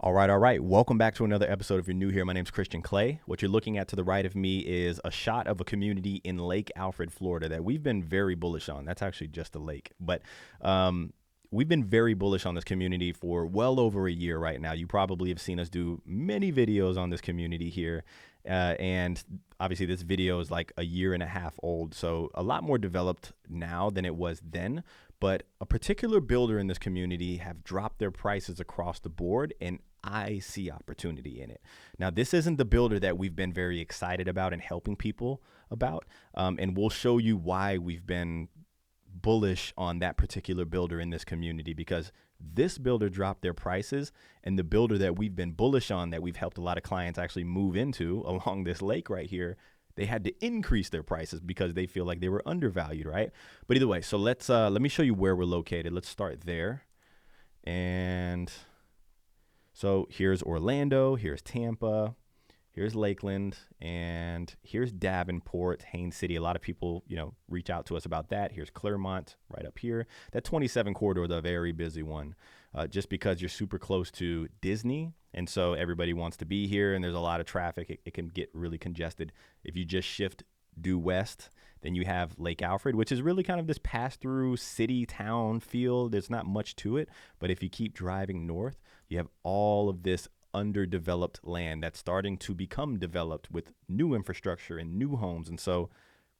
All right, all right. Welcome back to another episode. If you're new here, my name's Christian Clay. What you're looking at to the right of me is a shot of a community in Lake Alfred, Florida that we've been very bullish on. That's actually just a lake, but we've been very bullish on this community for well over a year right now. You probably have seen us do many videos on this community here. And obviously this video is like a year and a half old, so a lot more developed now than it was then. But a particular builder in this community have dropped their prices across the board, and I see opportunity in it. Now, this isn't the builder that we've been very excited about and helping people about, and we'll show you why we've been bullish on that particular builder in this community, because this builder dropped their prices, and the builder that we've been bullish on, that we've helped a lot of clients actually move into along this lake right here, they had to increase their prices because they feel like they were undervalued, right? But either way, so let me show you where we're located. Let's start there. And so here's Orlando, here's Tampa, here's Lakeland, and here's Davenport, Haines City. A lot of people, reach out to us about that. Here's Claremont right up here. That 27 corridor is a very busy one, just because you're super close to Disney. And so everybody wants to be here, and there's a lot of traffic. It can get really congested. If you just shift due west, then you have Lake Alfred, which is really kind of this pass-through city town feel. There's not much to it. But if you keep driving north, you have all of this underdeveloped land that's starting to become developed with new infrastructure and new homes. And so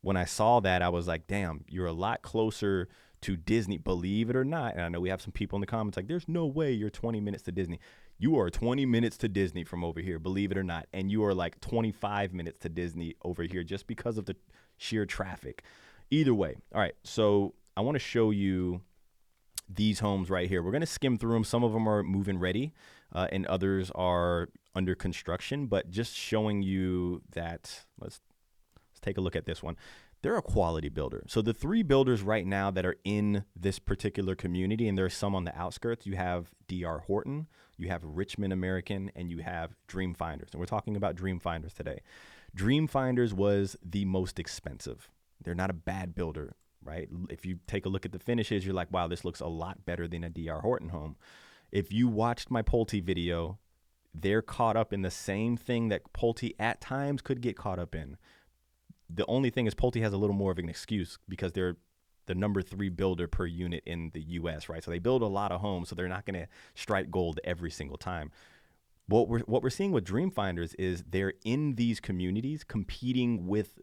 when I saw that, I was like, damn, you're a lot closer to Disney, believe it or not. And I know we have some people in the comments like, there's no way you're 20 minutes to Disney. You are 20 minutes to Disney from over here, believe it or not. And you are like 25 minutes to Disney over here just because of the sheer traffic. Either way. All right. So I want to show you these homes right here. We're going to skim through them. Some of them are move-in ready, and others are under construction, but just showing you that let's take a look at this one. They're a quality builder. So the three builders right now that are in this particular community, and there's some on the outskirts, you have D.R. Horton, you have Richmond American, and you have Dream Finders. And we're talking about Dream Finders today. Dream Finders was the most expensive. They're not a bad builder, right? If you take a look at the finishes, you're like, wow, this looks a lot better than a D.R. Horton home. If you watched my Pulte video, they're caught up in the same thing that Pulte at times could get caught up in. The only thing is Pulte has a little more of an excuse because they're the number 3 builder per unit in the U.S., right? So they build a lot of homes, so they're not going to strike gold every single time. What we're seeing with Dream Finders is they're in these communities competing with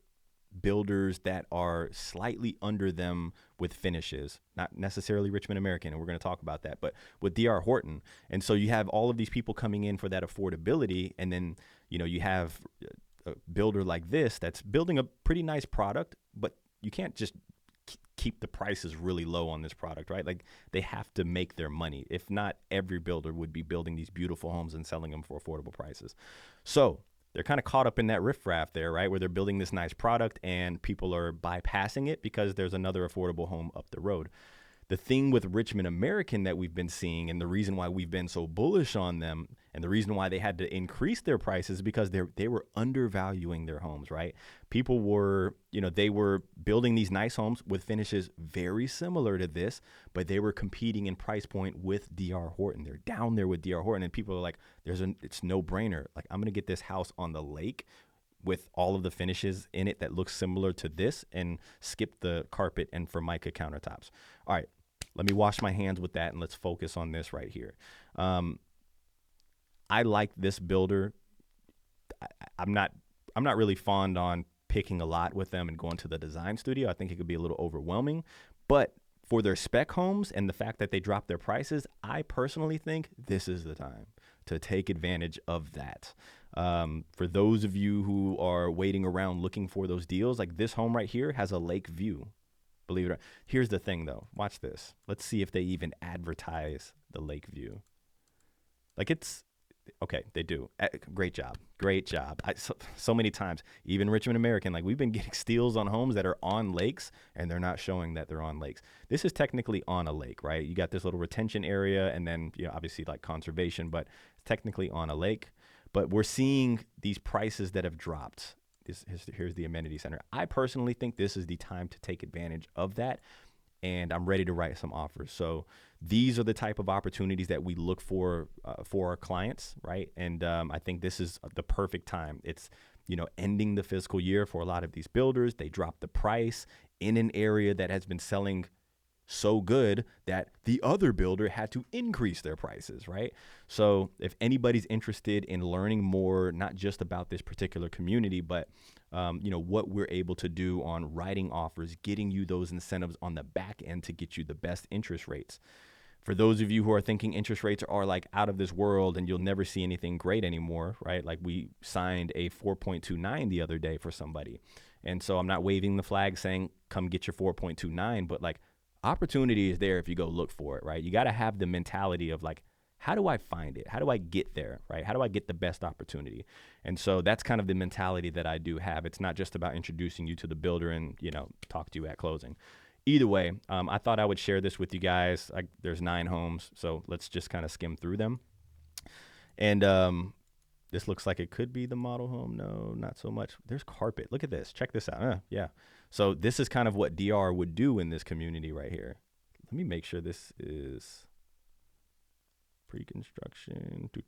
builders that are slightly under them with finishes, not necessarily Richmond American, and we're going to talk about that, but with D.R. Horton. And so you have all of these people coming in for that affordability, and then you have a builder like this that's building a pretty nice product, but you can't just keep the prices really low on this product, right? Like they have to make their money. If not, every builder would be building these beautiful homes and selling them for affordable prices. So they're kind of caught up in that riffraff there, right? Where they're building this nice product and people are bypassing it because there's another affordable home up the road. The thing with Richmond American that we've been seeing, and the reason why we've been so bullish on them, and the reason why they had to increase their prices, is because they were undervaluing their homes, right? People were, they were building these nice homes with finishes very similar to this, but they were competing in price point with D.R. Horton. They're down there with D.R. Horton, and people are like, it's no brainer. Like, I'm gonna get this house on the lake with all of the finishes in it that looks similar to this, and skip the carpet and Formica countertops. All right. Let me wash my hands with that, and let's focus on this right here. I like this builder. I'm not really fond on picking a lot with them and going to the design studio. I think it could be a little overwhelming. But for their spec homes and the fact that they dropped their prices, I personally think this is the time to take advantage of that. For those of you who are waiting around looking for those deals, like this home right here has a lake view. Believe it or not. Here's the thing, though. Watch this. Let's see if they even advertise the lake view. Like okay, they do. Great job. Great job. So many times, even Richmond American, like we've been getting steals on homes that are on lakes, and they're not showing that they're on lakes. This is technically on a lake, right? You got this little retention area, and then obviously like conservation, but it's technically on a lake. But we're seeing these prices that have dropped. Here's the amenity center. I personally think this is the time to take advantage of that, and I'm ready to write some offers. So these are the type of opportunities that we look for our clients, right? And I think this is the perfect time. It's, ending the fiscal year for a lot of these builders. They drop the price in an area that has been selling so good that the other builder had to increase their prices, right? So if anybody's interested in learning more, not just about this particular community, but what we're able to do on writing offers, getting you those incentives on the back end to get you the best interest rates. For those of you who are thinking interest rates are like out of this world and you'll never see anything great anymore, right? Like we signed a 4.29 the other day for somebody. And so I'm not waving the flag saying, come get your 4.29, but like opportunity is there if you go look for it, right? You got to have the mentality of like, how do I find it? How do I get there, right? How do I get the best opportunity? And so that's kind of the mentality that I do have. It's not just about introducing you to the builder and, talk to you at closing. Either way, I thought I would share this with you guys. There's 9 homes, so let's just kind of skim through them. And this looks like it could be the model home. No, not so much. There's carpet. Look at this. Check this out. Yeah. So this is kind of what DR would do in this community right here. Let me make sure this is pre-construction. I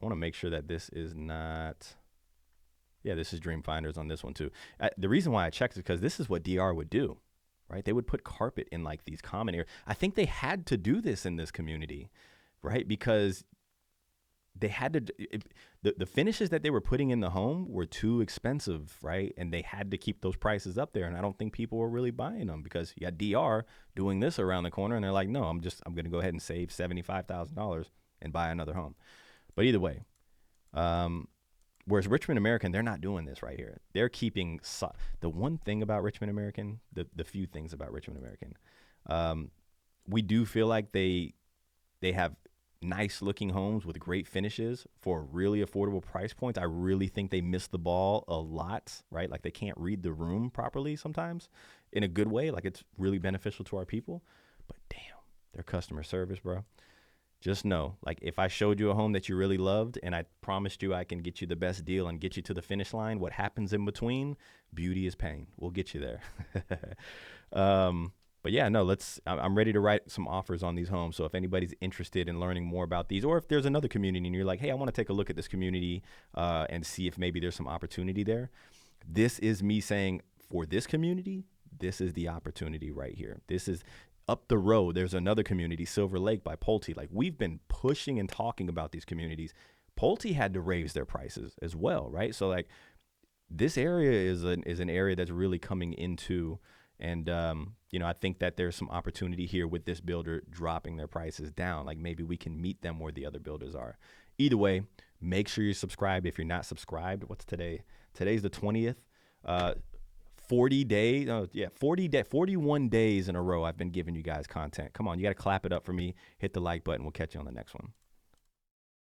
want to make sure that this is not... Yeah, this is Dream Finders on this one too. The reason why I checked is because this is what DR would do, right? They would put carpet in like these common areas. I think they had to do this in this community, right? Because they had to, the finishes that they were putting in the home were too expensive, right? And they had to keep those prices up there. And I don't think people were really buying them because you had DR doing this around the corner and they're like, no, I'm going to go ahead and save $75,000 and buy another home. But either way, whereas Richmond American, they're not doing this right here. They're keeping the one thing about Richmond American, the few things about Richmond American, we do feel like they have nice looking homes with great finishes for really affordable price points. I really think they miss the ball a lot, right? Like they can't read the room properly sometimes in a good way. Like it's really beneficial to our people, but damn, their customer service, bro. Just know, like if I showed you a home that you really loved and I promised you I can get you the best deal and get you to the finish line, what happens in between, beauty is pain. We'll get you there. But yeah, no, I'm ready to write some offers on these homes. So if anybody's interested in learning more about these, or if there's another community and you're like, hey, I want to take a look at this community and see if maybe there's some opportunity there. This is me saying for this community, this is the opportunity right here. This is up the road. There's another community, Silver Lake by Pulte. Like we've been pushing and talking about these communities. Pulte had to raise their prices as well, right? So like this area is an area that's really coming into. And, I think that there's some opportunity here with this builder dropping their prices down. Like maybe we can meet them where the other builders are. Either way, make sure you're subscribed. If you're not subscribed, what's today? Today's the 20th. 41 days in a row I've been giving you guys content. Come on, you got to clap it up for me. Hit the like button. We'll catch you on the next one.